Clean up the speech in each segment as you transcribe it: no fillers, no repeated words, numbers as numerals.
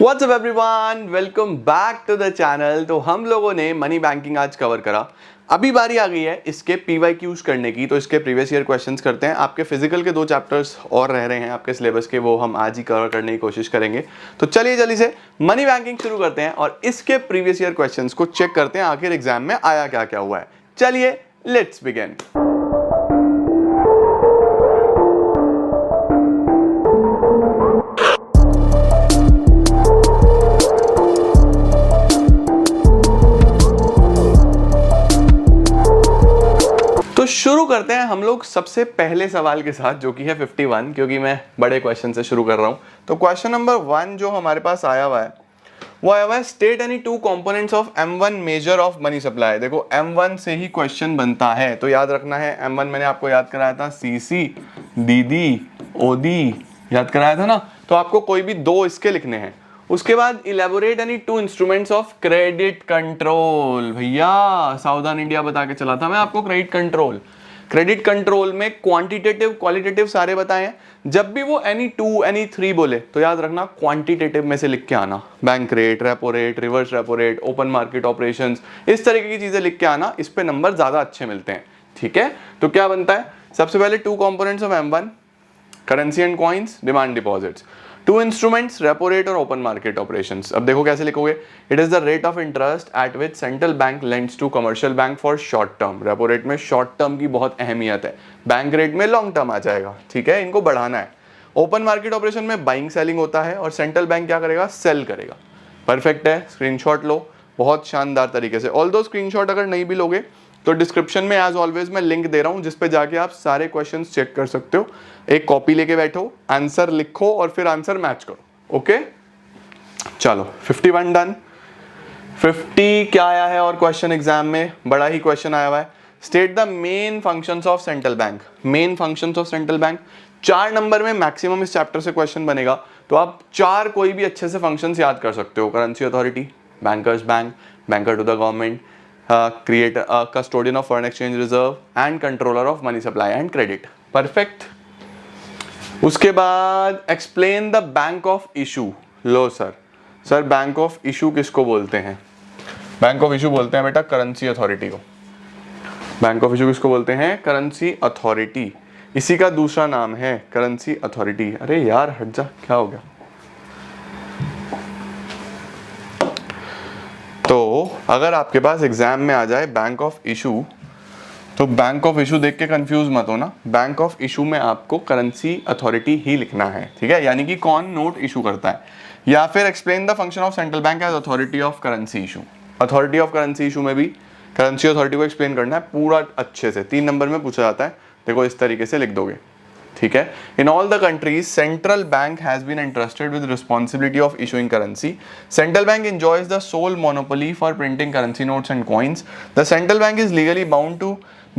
WhatsApp everyone, welcome back to the channel. तो हम लोगों ने मनी बैंकिंग आज कवर करा। अभी बारी आ गई है इसके PYQs करने की, तो इसके प्रीवियस ईयर क्वेश्चंस करते हैं। आपके फिजिकल के 2 चैप्टर्स और रह रहे हैं आपके सिलेबस के, वो हम आज ही कवर करने की कोशिश करेंगे। तो चलिए जल्दी से मनी बैंकिंग शुरू करते हैं और इसके प्रीवियस ईयर क्वेश्चंस को चेक करते हैं, आखिर एग्जाम में आया क्या क्या हुआ है। चलिए लेट्स बिगिन। तो शुरू करते हैं हम लोग सबसे पहले सवाल के साथ, जो कि है 51, क्योंकि मैं बड़े क्वेश्चन से शुरू कर रहा हूं। तो क्वेश्चन नंबर 1 जो हमारे पास आया हुआ है वो आया हुआ है, state any 2 components of M1 measure of money supply. देखो M1 से ही क्वेश्चन बनता है, तो याद रखना है M1 मैंने आपको याद कराया था CC, DD, OD याद कराया था ना। तो आपको कोई भी 2 इसके लिखने हैं। उसके बाद elaborate any 2 instruments of credit control. भैया सावधान इंडिया बता के चला था मैं आपको। क्रेडिट कंट्रोल में क्वांटिटेटिव क्वालिटेटिव सारे बताए हैं। जब भी वो एनी 2 एनी 3 बोले तो याद रखना क्वांटिटेटिव में से लिख के आना। Bank rate, repo rate, reverse repo rate, open market operations, इस तरीके की चीजें लिख के आना। इस पे नंबर ज्यादा अच्छे मिलते हैं। ठीक है, तो क्या बनता है सबसे पहले 2 components of M1, currency and coins, demand deposits. 2 instruments, repo rate और ओपन मार्केट ऑपरेशंस। अब देखो कैसे लिखोगे। It is the rate of interest at which central bank lends to commercial bank for short term. Repo rate में short term की बहुत अहमियत है, बैंक रेट में लॉन्ग टर्म आ जाएगा। ठीक है, इनको बढ़ाना है। ओपन मार्केट ऑपरेशन में बाइंग सेलिंग होता है और सेंट्रल बैंक क्या करेगा, सेल करेगा। परफेक्ट है, स्क्रीनशॉट लो बहुत शानदार तरीके से। ऑल दो स्क्रीनशॉट अगर नहीं भी लोगे तो डिस्क्रिप्शन में एज ऑलवेज मैं लिंक दे रहा हूं, जिस पे जाके आप सारे क्वेश्चंस चेक कर सकते हो। एक कॉपी लेके बैठो, आंसर लिखो और फिर आंसर मैच करो। ओके चलो 51 डन। 50 क्या आया है और क्वेश्चन एग्जाम में बड़ा ही क्वेश्चन आया हुआ है। State the main functions of central bank. Main functions of central bank 4 number में मैक्सिमम इस चैप्टर से क्वेश्चन बनेगा। तो आप 4 कोई भी अच्छे से फंक्शंस याद कर सकते हो। Currency authority, bankers bank, banker to the government, create a custodian of foreign exchange reserve and controller of money supply and credit. Perfect. उसके बाद explain the bank of issue. Low sir bank of issue किसको बोलते हैं? Bank of issue बोलते हैं बेटा currency authority को। Bank of issue किसको बोलते हैं? Currency authority. इसी का दूसरा नाम है करेंसी अथॉरिटी। अरे यार हट जा, क्या हो गया? तो अगर आपके पास एग्जाम में आ जाए बैंक ऑफ इशू, तो बैंक ऑफ इशू देख के कंफ्यूज मत होना। बैंक ऑफ इशू में आपको करेंसी अथॉरिटी ही लिखना है। ठीक है, यानी कि कौन नोट इशू करता है। या फिर explain the function of central bank as authority of currency issue. Authority of currency issue में भी करेंसी अथॉरिटी को एक्सप्लेन करना है पूरा अच्छे से। 3 नंबर में पूछा जाता है। देखो इस तरीके से लिख दोगे। ठीक है, in all the countries central bank has been entrusted with responsibility of issuing currency. Central bank enjoys the sole monopoly for printing currency notes and coins. The central bank is legally bound to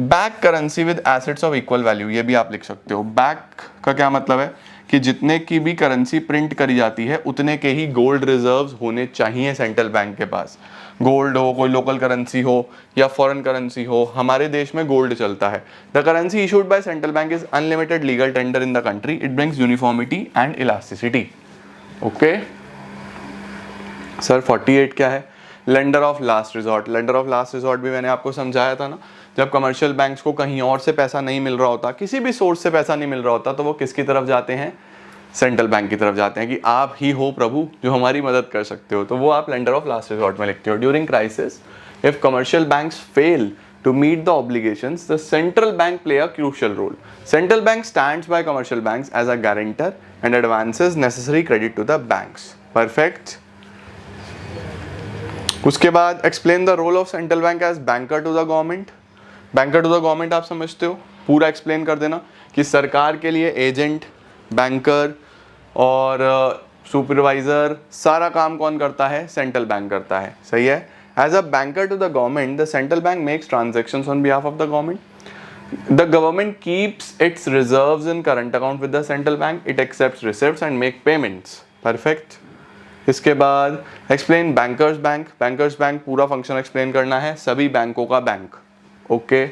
back currency with assets of equal value. ये भी आप लिख सकते हो। back का क्या मतलब है कि जितने की भी करेंसी प्रिंट करी जाती है उतने के ही गोल्ड रिजर्व्स होने चाहिए सेंट्रल बैंक के पास। गोल्ड हो, कोई लोकल करेंसी हो या फॉरेन करेंसी हो, हमारे देश में गोल्ड चलता है। The currency issued by central bank is unlimited legal tender in the country. It brings uniformity and elasticity. Okay sir 48 क्या है? Lender of last resort. Lender of last resort भी मैंने आपको समझाया था ना। जब कमर्शियल बैंक्स को कहीं और से पैसा नहीं मिल रहा होता, किसी भी सोर्स से पैसा नहीं मिल रहा होता, तो वो किसकी तरफ जाते हैं? सेंट्रल बैंक की तरफ जाते हैं कि आप ही हो प्रभु जो हमारी मदद कर सकते हो। तो वो आप लेंडर ऑफ लास्ट रिजॉर्ट में लिखते हो। During crisis if commercial banks fail to meet the obligations, the central bank play a crucial role. Central bank stands by commercial banks as a guarantor and advances necessary credit to the banks. Perfect. उसके बाद explain the role of central bank as banker to the government. Banker to the government आप समझते हो, पूरा explain कर देना कि सरकार के लिए एजेंट, बैंकर और सुपरवाइजर सारा काम कौन करता है? सेंट्रल बैंक करता है। सही है। As a banker to the government, the central bank makes transactions on behalf of the government. The government keeps its reserves in current account with the central bank. It accepts receipts and make payments. Perfect. इसके बाद explain bankers bank. Bankers bank पूरा function explain करना है, सभी बैंकों का bank. Okay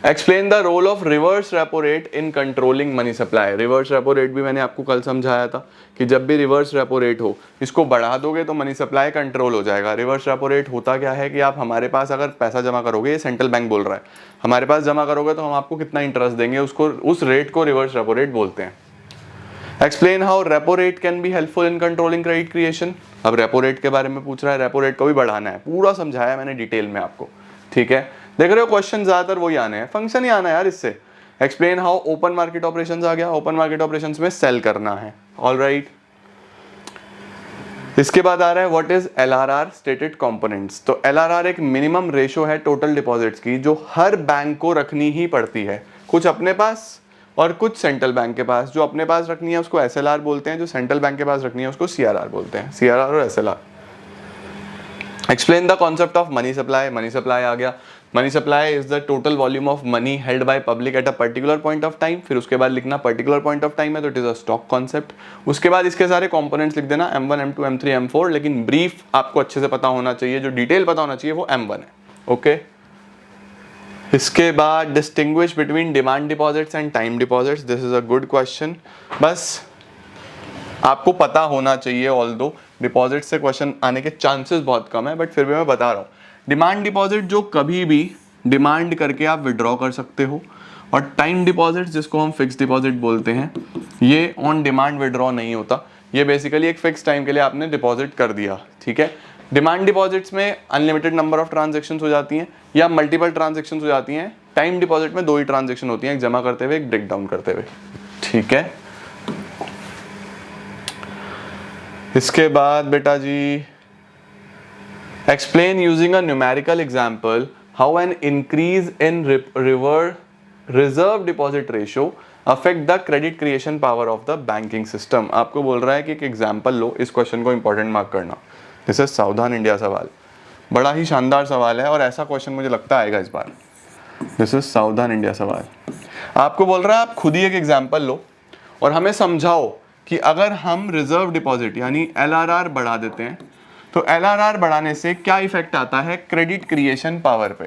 explain the role of reverse repo rate in controlling money supply. Reverse repo rate भी मैंने आपको कल समझाया था कि जब भी रिवर्स रेपो रेट हो, इसको बढ़ा दोगे तो मनी सप्लाई कंट्रोल हो जाएगा। रिवर्स रेपो रेट होता क्या है कि आप हमारे पास अगर पैसा जमा करोगे, ये सेंट्रल बैंक बोल रहा है, हमारे पास जमा करोगे तो हम आपको कितना इंटरेस्ट देंगे, उसको उस रेट को रिवर्स रेपो रेट बोलते हैं। Explain how repo rate can be helpful in controlling credit creation. अब रेपो रेट के बारे में पूछ रहा है, रेपो रेट को भी बढ़ाना है, पूरा समझाया मैंने डिटेल में आपको, ठीक है। देख रहे हो क्वेश्चन ज्यादातर वही आने हैं, फंक्शन ही आना है यार इससे। Explain how open market operations आ गया, ओपन मार्केट ऑपरेशंस में सेल करना है, ऑलराइट। इसके बाद आ रहा है what is LRR stated components. तो एलआरआर एक मिनिमम रेशो है टोटल डिपॉजिट्स की, जो हर बैंक को रखनी ही पड़ती है, कुछ अपने पास और कुछ सेंट्रल बैंक के पास। जो अपने पास रखनी है उसको एसएलआर बोलते हैं, जो सेंट्रल बैंक के पास रखनी है उसको सीआरआर बोलते हैं, सीआरआर और SLR. Explain the concept of money supply. Money supply आ गया, money supply is the total volume of money held by public at a particular point of time. फिर उसके बाद लिखना पर्टिकुलर पॉइंट ऑफ टाइम है तो it is a stock concept. उसके बाद इसके सारे कंपोनेंट्स लिख देना M1 M2 M3 M4, लेकिन ब्रीफ आपको अच्छे से पता होना चाहिए, जो डिटेल पता होना चाहिए वो M1 है, ओके। इसके बाद distinguish between demand deposits and time deposits. This is a good question, बस आपको पता होना चाहिए, ऑल्दो डिपॉजिट से क्वेश्चन आने के चांसेस बहुत कम है, बट फिर भी मैं बता रहा हूँ। डिमांड डिपॉजिट जो कभी भी डिमांड करके आप विड्रॉ कर सकते हो, और टाइम डिपॉजिट जिसको हम फिक्स डिपॉजिट बोलते हैं, ये ऑन डिमांड विड्रॉ नहीं होता, ये बेसिकली एक फिक्स टाइम के लिए आपने डिपॉजिट कर दिया, ठीक है। डिमांड डिपॉजिट्स में अनलिमिटेड नंबर ऑफ ट्रांजेक्शन हो जाती हैं या मल्टीपल ट्रांजेक्शन हो जाती हैं। टाइम डिपॉजिट में 2 ही ट्रांजेक्शन होती हैं, एक जमा करते हुए एक ब्रेक डाउन करते हुए, ठीक है। इसके बाद बेटा जी explain using a numerical example how an increase in reserve deposit ratio affect the credit creation power of the banking system. आपको बोल रहा है कि एक एग्जाम्पल लो, इस क्वेश्चन को इंपॉर्टेंट मार्क करना। दिस इज सावधान इंडिया सवाल, बड़ा ही शानदार सवाल है और ऐसा क्वेश्चन मुझे लगता आएगा इस बार। दिस इज सावधान इंडिया सवाल। आपको बोल रहा है आप खुद ही एक एग्जाम्पल लो और हमें समझाओ कि अगर हम रिजर्व डिपॉजिट यानी एलआरआर बढ़ा देते हैं तो एलआरआर बढ़ाने से क्या इफेक्ट आता है क्रेडिट क्रिएशन पावर पे,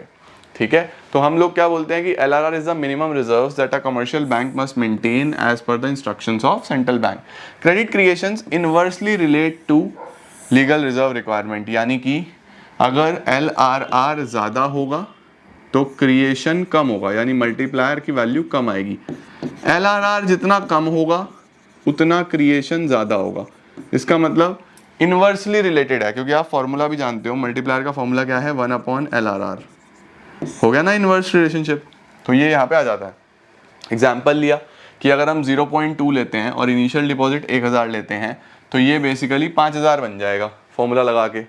ठीक है। तो हम लोग क्या बोलते हैं कि LRR is the minimum reserves that a commercial bank must maintain as per the instructions of central bank. Credit creations inversely relate to legal reserve requirement, यानी कि अगर एलआरआर ज़्यादा होगा तो क्रिएशन कम होगा, यानी मल्टीप्लायर की वैल्यू कम आएगी। एलआरआर जितना कम होगा उतना क्रिएशन ज़्यादा होगा। इसका मतलब इनवर्सली रिलेटेड है, क्योंकि आप फॉर्मूला भी जानते हो, मल्टीप्लायर का फॉर्मूला क्या है, 1/LRR। हो गया ना इनवर्स रिलेशनशिप, तो ये यहाँ पे आ जाता है। एग्जाम्पल लिया कि अगर हम 0.2 लेते हैं और इनिशियल डिपॉजिट 1000 लेते हैं तो ये बेसिकली 5000 बन जाएगा, फॉर्मूला लगा के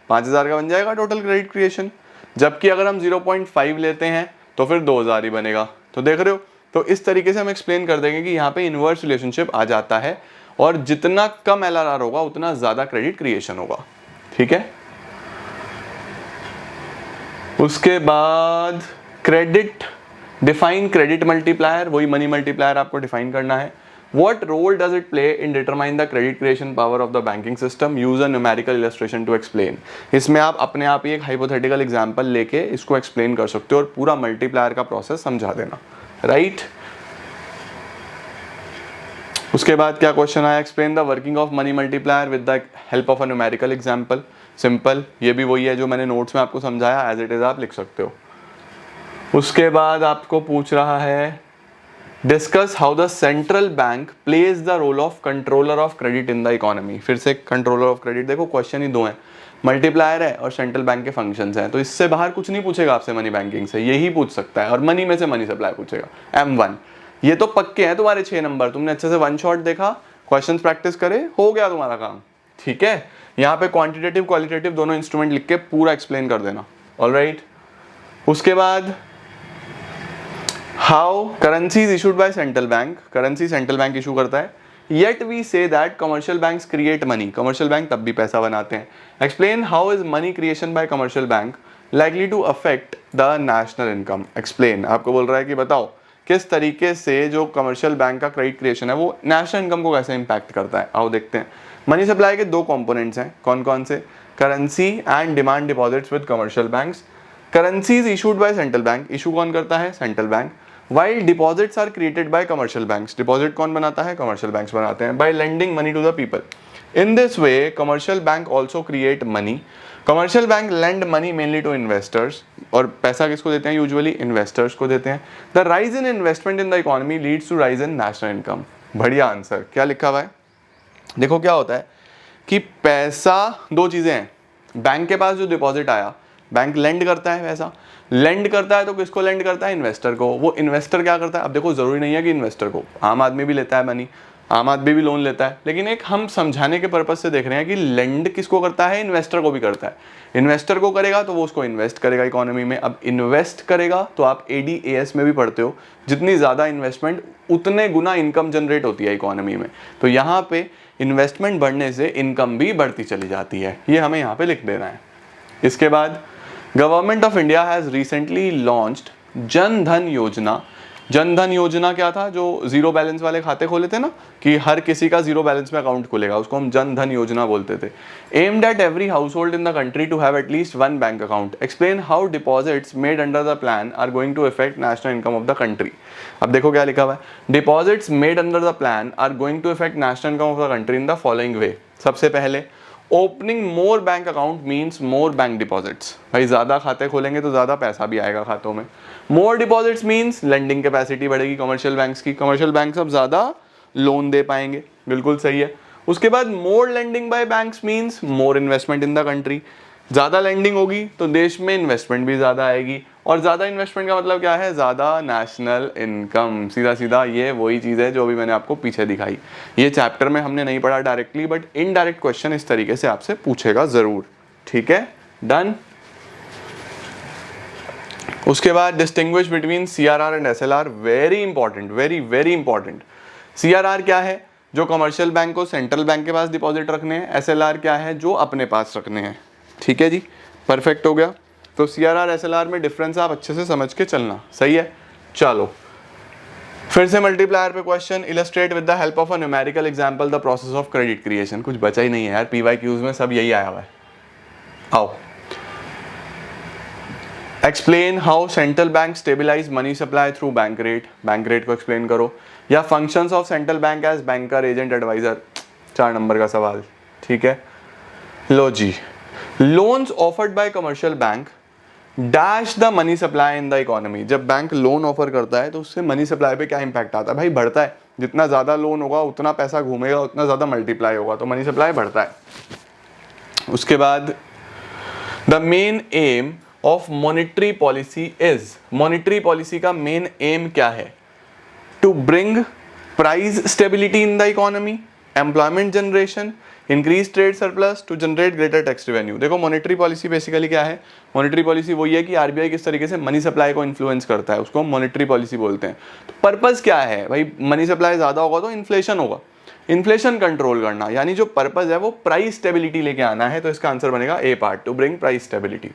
5000 का बन जाएगा टोटल क्रेडिट क्रिएशन। जबकि अगर हम 0.5 लेते हैं तो फिर 2000 ही बनेगा। तो देख रहे हो, तो इस तरीके से हम एक्सप्लेन कर देंगे कि यहाँ पे इनवर्स रिलेशनशिप आ जाता है और जितना कम एलआरआर होगा उतना ज्यादा क्रेडिट क्रिएशन होगा, ठीक है। उसके बाद क्रेडिट, डिफाइन क्रेडिट मल्टीप्लायर, वही मनी मल्टीप्लायर आपको डिफाइन करना है। What role does it play in determine the credit creation power of the banking system? Use a numerical illustration to explain. इसमें आप अपने आप ही एक hypothetical example लेके इसको explain कर सकते हो और पूरा multiplier का process समझा देना, right? उसके बाद क्या क्वेश्चन आया, explain the working of money multiplier with the help of a numerical example. Simple, ये भी वही है जो मैंने नोट्स में आपको समझाया, एज इट इज आप लिख सकते हो। उसके बाद आपको पूछ रहा है discuss how the central bank plays the role of controller of credit in the economy. फिर से कंट्रोलर ऑफ क्रेडिट, देखो क्वेश्चन ही 2 हैं, मल्टीप्लायर है और सेंट्रल बैंक के फंक्शंस हैं, तो इससे बाहर कुछ नहीं पूछेगा आपसे मनी बैंकिंग से, यही पूछ सकता है। और मनी में से मनी सप्लाई पूछेगा, M1। ये तो पक्के हैं तुम्हारे 6 नंबर, तुमने अच्छे से 1 शॉट देखा, क्वेश्चंस प्रैक्टिस करे, हो गया तुम्हारा काम, ठीक है। यहाँ पे क्वांटिटेटिव क्वालिटेटिव दोनों इंस्ट्रूमेंट लिख के पूरा एक्सप्लेन कर देना, ऑलराइट। उसके बाद how currency is issued by central bank, currency central bank issue करता है। Yet we say that commercial banks create money, commercial bank तब भी पैसा बनाते हैं। Explain how is money creation by commercial bank likely to affect the national income. Explain, आपको बोल रहा है कि बताओ किस तरीके से जो कमर्शियल बैंक का क्रेडिट क्रिएशन है वो नेशनल इनकम को कैसे इंपैक्ट करता है। आओ देखते हैं। मनी सप्लाई के 2 कंपोनेंट्स हैं, कौन कौन से, currency and demand deposits with commercial banks. Currencies issued by central bank, issue कौन करता है? Central bank. While deposits are created by commercial banks, deposit कौन बनाता है? कमर्शियल बैंक्स बनाते हैं। By lending money to the people, in this way commercial bank also create money. Commercial bank lend money mainly to investors, और पैसा किसको देते हैं? यूजुअली इन्वेस्टर्स को देते हैं। The rise in investment in the economy leads to rise in national income. बढ़िया answer. क्या लिखा हुआ है? देखो क्या होता है कि पैसा, दो चीजें हैं, बैंक के पास जो डिपॉजिट आया, बैंक लेंड करता है पैसा, लेंड करता है तो किसको लेंड करता है? इन्वेस्टर को। वो इन्वेस्टर क्या करता है? अब देखो जरूरी नहीं है कि इन्वेस्टर को, आम आदमी भी लेता है मनी, आम आदमी भी लोन लेता है, लेकिन एक हम समझाने के पर्पज से देख रहे हैं कि लेंड किसको करता है? इन्वेस्टर को भी करता है। इन्वेस्टर को करेगा तो वो उसको इन्वेस्ट करेगा इकोनॉमी में। अब इन्वेस्ट करेगा तो आप ADAS में भी पढ़ते हो, जितनी ज़्यादा इन्वेस्टमेंट उतने गुना इनकम जनरेट होती है इकोनॉमी में। तो यहाँ पे इन्वेस्टमेंट बढ़ने से इनकम भी बढ़ती चली जाती है, ये हमें यहाँ पे लिख देना है। इसके बाद government of India has recently launched Jan Dhan योजना। जन धन योजना क्या था? जो जीरो बैलेंस वाले खाते खोले थे ना, कि हर किसी का जीरो बैलेंस में अकाउंट खुलेगा, उसको हम जन धन योजना बोलते थे। Aimed at every household in the country to have at least one bank account. Explain how deposits made under the plan are going to effect national income of the country. अब देखो क्या लिखा हुआ है, deposits made under the plan are going to effect national income of the country in the following way. सबसे पहले, opening more bank account means more bank deposits. भाई ज़्यादा खाते खोलेंगे तो ज़्यादा पैसा भी आएगा खातों में। मोर डिपॉजिट्स मीन्स लेंडिंग कैपेसिटी बढ़ेगी कमर्शियल बैंक्स की, कमर्शियल बैंक्स अब ज़्यादा लोन दे पाएंगे। बिल्कुल सही है। उसके बाद more lending by banks means more investment in the country. ज़्यादा लेंडिंग होगी तो देश में इन्वेस्टमेंट भी ज़्यादा आएगी, और ज़्यादा इन्वेस्टमेंट का मतलब क्या है? ज़्यादा नेशनल इनकम। सीधा सीधा ये वही चीज़ है जो अभी मैंने आपको पीछे दिखाई। ये चैप्टर में हमने नहीं पढ़ा डायरेक्टली, बट इनडायरेक्ट क्वेश्चन इस तरीके से आपसे पूछेगा ज़रूर। ठीक है, डन। उसके बाद distinguish between CRR and SLR, very important, very very important. CRR क्या है? जो कमर्शियल बैंक को सेंट्रल बैंक के पास डिपॉजिट रखने हैं। SLR क्या है? जो अपने पास रखने हैं। ठीक है जी, परफेक्ट हो गया। तो CRR SLR में डिफरेंस आप अच्छे से समझ के चलना। सही है, चलो फिर से मल्टीप्लायर पे question. Illustrate with the help of a numerical example the process of credit creation. कुछ बचा ही नहीं है यार, PYQs में सब यही आया हुआ है। आओ, explain how central bank stabilise money supply through bank rate. Bank rate को एक्सप्लेन करो, या functions of central bank as banker, agent, adviser. 4 number का सवाल। ठीक है, लो जी। Loans offered by commercial bank dash the money supply in the economy. जब बैंक लोन ऑफर करता है तो उससे मनी सप्लाई पे क्या इंपैक्ट आता है? भाई बढ़ता है, जितना ज़्यादा लोन होगा उतना पैसा घूमेगा, उतना ज़्यादा मल्टीप्लाई होगा, तो मनी सप्लाई बढ़ता है। उसके बाद the main aim of monetary policy is, monetary policy का मेन एम क्या है? To bring price stability in the economy, employment generation, increase trade surplus, to generate greater tax revenue. देखो मॉनेटरी पॉलिसी बेसिकली क्या है? Monetary policy वही है कि RBI किस तरीके से मनी सप्लाई को इन्फ्लुएंस करता है, उसको हम मॉनेटरी पॉलिसी बोलते हैं। तो पर्पस क्या है भाई? मनी सप्लाई ज़्यादा होगा तो इन्फ्लेशन होगा, इन्फ्लेशन कंट्रोल करना, यानी जो पर्पस है वो प्राइस स्टेबिलिटी लेके आना है। तो इसका आंसर बनेगा A part, to bring price stability.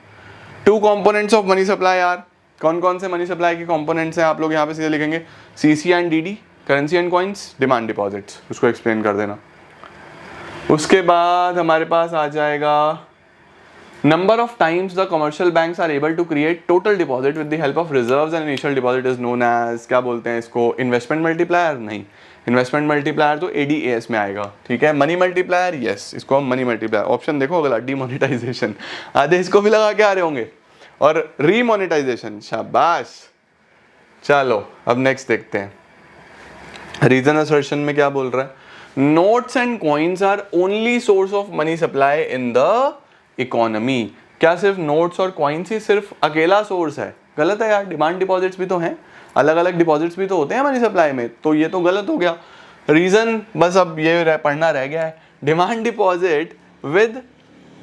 2 components of money supply यार, कौन कौन से मनी सप्लाई के कंपोनेंट्स हैं? आप लोग यहाँ पे सीधे लिखेंगे CC and DD, currency and coins, demand deposits. उसको एक्सप्लेन कर देना। उसके बाद हमारे पास आ जाएगा number of times the commercial banks are able to create total deposit with the help of reserves and initial deposit is known as, क्या बोलते हैं इसको? Investment multiplier? नहीं, इन्वेस्टमेंट मल्टीप्लायर तो ADAS में आएगा। ठीक है, मनी मल्टीप्लायर, यस, इसको हम मनी मल्टीप्लायर। ऑप्शन देखो अगला, डिमोनेटाइजेशन, आधे इसको भी लगा के आ रहे होंगे, और रीमोनेटाइजेशन, शाबाश। चलो अब नेक्स्ट देखते हैं। रीजन असर्शन में क्या बोल रहा है? Notes and coins are only source of money supply in the economy. क्या सिर्फ नोट्स और कॉइन्स ही सिर्फ अकेला सोर्स है? गलत है यार, डिमांड डिपॉजिट्स भी तो हैं, अलग अलग डिपॉजिट्स भी तो होते हैं मनी सप्लाई में, तो ये तो गलत हो गया। रीजन बस अब ये पढ़ना रह गया है। Demand deposit with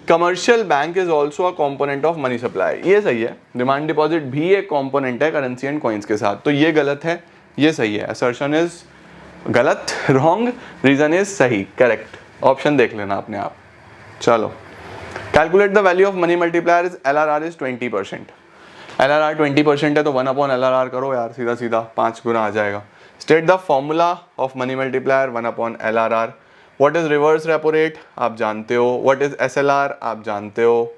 commercial bank is also a component of money supply, ये सही है। डिमांड डिपॉजिट भी एक कॉम्पोनेंट है करेंसी एंड कॉइन्स के साथ, तो ये गलत है, ये सही है। असर्शन इज गलत, रॉन्ग, रीजन इज सही, करेक्ट। ऑप्शन देख लेना अपने आप। चलो, calculate the value of money multiplier is LRR is 20%। LRR 20% है तो 1/LRR करो यार, सीधा सीधा 5 गुना आ जाएगा। State the formula of money multiplier 1/LRR। What is reverse repo rate? आप जानते हो। What is SLR? आप जानते हो।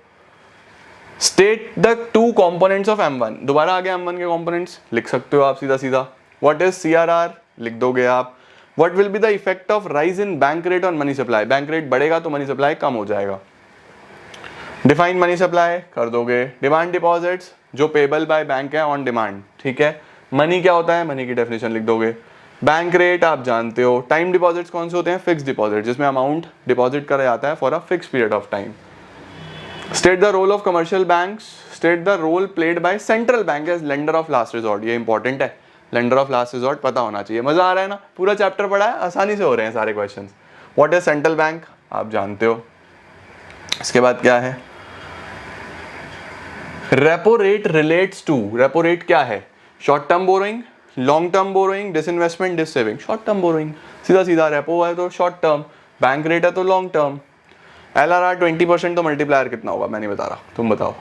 State the two components of M1, दोबारा आ गया M1 के कॉम्पोनेंट्स, लिख सकते हो आप सीधा सीधा. व्हाट इज CRR, लिख दोगे आप. What will be the effect of rise in bank rate on money supply, bank rate बढ़ेगा तो मनी सप्लाई कम हो जाएगा. डिफाइन मनी सप्लाई कर दोगे. डिमांड डिपॉजिट्स जो पेबल बाय बैंक है ऑन डिमांड, ठीक है. मनी क्या होता है, मनी की डेफिनेशन लिख दोगे. बैंक रेट आप जानते हो. टाइम डिपॉजिट्स कौन से होते हैं, फिक्स डिपॉजिट, जिसमें अमाउंट डिपॉजिट करा जाता है for a fix period of time. State the role of commercial banks, state the role played by central bank as lender of last resort, ये इंपॉर्टेंट है. लेंडर ऑफ लास्ट रिजॉर्ट पता होना चाहिए. मजा आ रहा है ना, पूरा चैप्टर पढ़ा है, आसानी से हो रहे हैं सारे question. What is central bank, आप जानते हो. इसके बाद क्या है, repo rate relates to, repo rate क्या है, short term borrowing, long term borrowing, disinvestment, dis saving. Short term borrowing, सीधा सीधा. रेपो है तो शॉर्ट टर्म, बैंक रेट है तो लॉन्ग टर्म. LRR 20% तो मल्टीप्लायर कितना होगा, मैं नहीं बता रहा, तुम बताओ.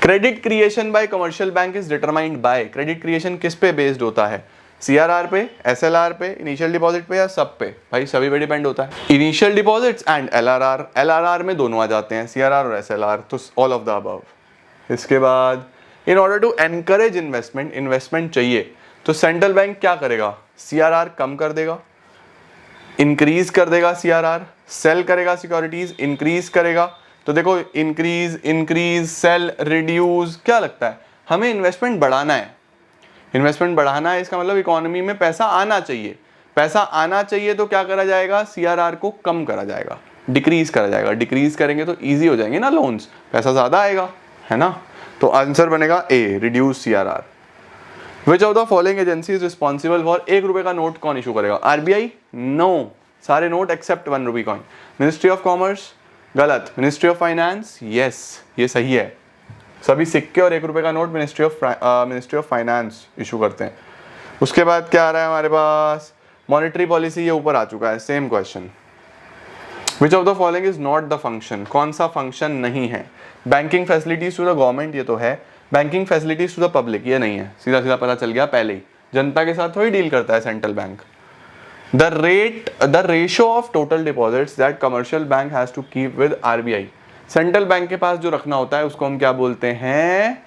Credit creation by commercial bank is determined by, credit creation किस पे बेस्ड होता है, CRR पे, SLR पे, इनिशियल डिपॉजिट पे या सब पे. भाई सभी पे डिपेंड होता है. Initial deposits and LRR, LRR में दोनों आ जाते हैं, CRR और SLR, तो ऑल ऑफ द अबव. इसके बाद in order to encourage investment, investment चाहिए तो सेंट्रल बैंक क्या करेगा, CRR कम कर देगा, इंक्रीज कर देगा CRR, सेल करेगा सिक्योरिटीज, इंक्रीज करेगा. तो देखो इंक्रीज इंक्रीज सेल रिड्यूस, क्या लगता है हमें इन्वेस्टमेंट बढ़ाना है. इन्वेस्टमेंट बढ़ाना है इसका मतलब इकोनॉमी में पैसा आना चाहिए. पैसा आना चाहिए तो क्या करा जाएगा, CRR को कम करा जाएगा, डिक्रीज करा जाएगा. डिक्रीज करेंगे तो ईजी हो जाएंगे ना लोन्स, पैसा ज्यादा आएगा, है ना. तो आंसर बनेगा A, reduce CRR. Which of the following agency is responsible for, 1 रुपए का नोट कौन इशू करेगा, RBI. नो, सारे note except 1 rupee coin. Ministry of commerce, गलत. मिनिस्ट्री ऑफ फाइनेंस, यस ये सही है. सभी सिक्के और 1 रुपए का note ministry of finance issue करते हैं. उसके बाद क्या आ रहा है हमारे पास, मॉनेटरी पॉलिसी, ये ऊपर आ चुका है, same question. Which of the following is not the function, कौन सा फंक्शन नहीं है. Banking facilities to the government, ये तो है. Banking facilities to the public, ये नहीं है. सीधा सीधा पता चल गया पहले ही, जनता के साथ थोड़ी डील करता है central bank. The ratio of total deposits that commercial bank has to keep with RBI, central bank के पास जो रखना होता है उसको हम क्या बोलते हैं,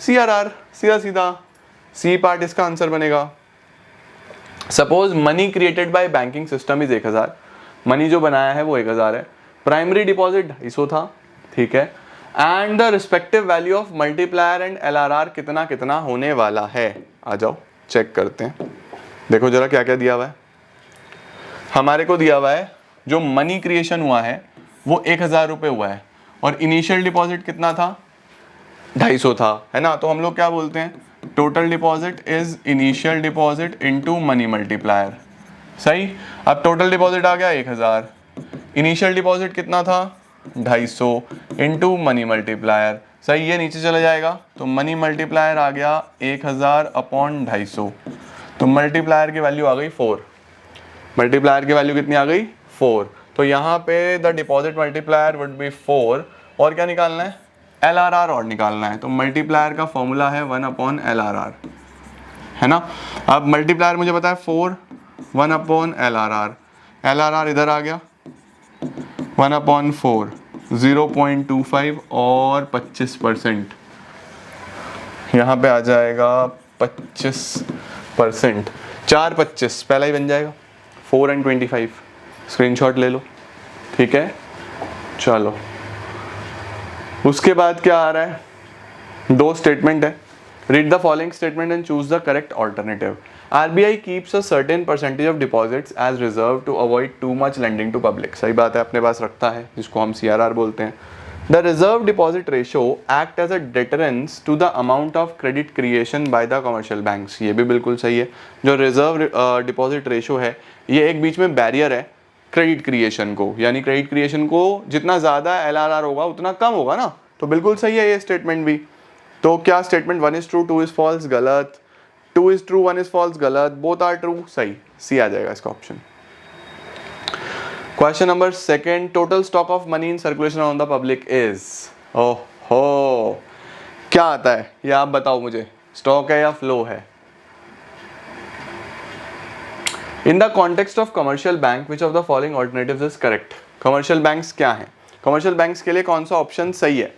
CRR. सीधा सीधा सी पार्ट इसका आंसर बनेगा. Suppose money created by banking system is 1000, money जो बनाया है वो 1000 है. प्राइमरी डिपॉजिट 250 था, ठीक है. And the respective value of multiplier and LRR कितना कितना होने वाला है. आ जाओ चेक करते हैं. देखो जरा क्या क्या दिया हुआ है. हमारे को दिया हुआ है जो मनी क्रिएशन हुआ है वो 1000 रुपये हुआ है और इनिशियल डिपॉजिट कितना था, 250 था, है ना. तो हम लोग क्या बोलते हैं, total deposit is initial deposit into money multiplier. सही. अब टोटल डिपॉजिट आ गया 1000, इनिशियल डिपॉजिट कितना था 250 इनटू मनी मल्टीप्लायर. सही, ये नीचे चला जाएगा तो मनी मल्टीप्लायर आ गया 1000 अपॉन 250. तो मल्टीप्लायर की वैल्यू आ गई 4. मल्टीप्लायर की वैल्यू कितनी आ गई 4. तो यहाँ पे the deposit multiplier would be 4. और क्या निकालना है, LRR और निकालना है. तो मल्टीप्लायर का फॉर्मूला है 1 अपॉन LRR, है ना. अब मल्टीप्लायर मुझे पता है 4, 1 अपॉन LRR. LRR इधर आ गया 1 अपॉन 4, 0.25 और 25%. यहाँ पे आ जाएगा 25%, 4/25 पहला ही बन जाएगा. 4 and 25 स्क्रीनशॉट ले लो, ठीक है. चलो उसके बाद क्या आ रहा है, 2 स्टेटमेंट है. Read the following statement and choose the correct alternative. RBI keeps a certain percentage of deposits as reserve to avoid too much lending to public. सही बात है, अपने पास रखता है जिसको हम CRR बोलते हैं. The reserve deposit ratio act as a deterrence to the amount of credit creation by the commercial banks. ये भी बिल्कुल सही है. जो reserve deposit ratio है ये एक बीच में बैरियर है क्रेडिट क्रिएशन को, यानी क्रेडिट क्रिएशन को जितना ज़्यादा LRR होगा उतना कम होगा ना. तो बिल्कुल सही है ये स्टेटमेंट भी. तो क्या statement 1 is true 2 is false, गलत. 2 is true 1 is false, गलत. बोथ आर ट्रू, सही. सी आ जाएगा इसका option. Question number 2, total stock of money in circulation on the public is. ओहो, क्या आता है ये आप बताओ मुझे, स्टॉक है या फ्लो है. In the context of commercial bank which of the following alternatives is correct. Commercial banks क्या है, कमर्शियल बैंक्स के लिए कौन सा ऑप्शन सही है.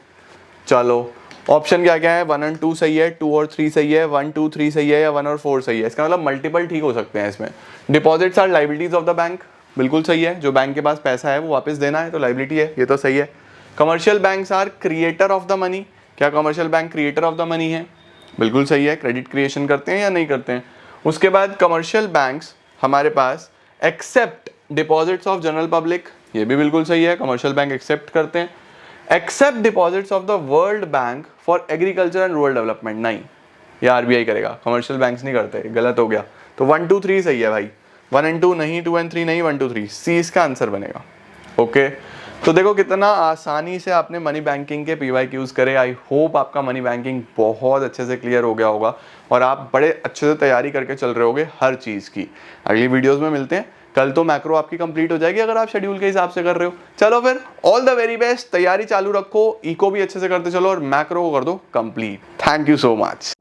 चलो ऑप्शन क्या क्या है, 1 और 2 सही है, 2 और 3 सही है, 1 2 3 सही है या 1 और 4 सही है। इसका मतलब मल्टीपल ठीक हो सकते हैं इसमें। Deposits are liabilities of the bank, बिल्कुल सही है, जो बैंक के पास पैसा है वो वापस देना है तो लाइबिलिटी है, ये तो सही है। Commercial banks are creator of the money, क्या commercial bank creator of the money है, बिल्कुल सही है, क्रेडिट क्रिएशन करते हैं या नहीं करते हैं। उसके बाद कमर्शियल बैंक्स हमारे पास accept deposits of general public, ये भी बिल्कुल सही है, कमर्शियल बैंक एक्सेप्ट करते हैं। Accept deposits of the world bank for agriculture and rural development, नहीं, ये आरबीआई करेगा, कमर्शियल बैंक्स नहीं करते, गलत हो गया। तो 1 2 3 सही है भाई, 1 और 2 नहीं, 2 और 3 नहीं, 1 2 3 सी इसका आंसर बनेगा। ओके, तो देखो कितना आसानी से आपने मनी बैंकिंग के PYQs करे। आई होप आपका मनी बैंकिंग बहुत अच्छे से क्लियर हो गया होगा और आप बड़े अच्छे से तैयारी करके चल रहे होगे हर चीज़ की। अगली वीडियोस में मिलते हैं, कल तो मैक्रो आपकी कंप्लीट हो जाएगी अगर आप शेड्यूल के हिसाब से कर रहे हो। चलो फिर ऑल द वेरी बेस्ट, तैयारी चालू रखो, इको भी अच्छे से करते चलो और मैक्रो को कर दो complete. Thank you so much.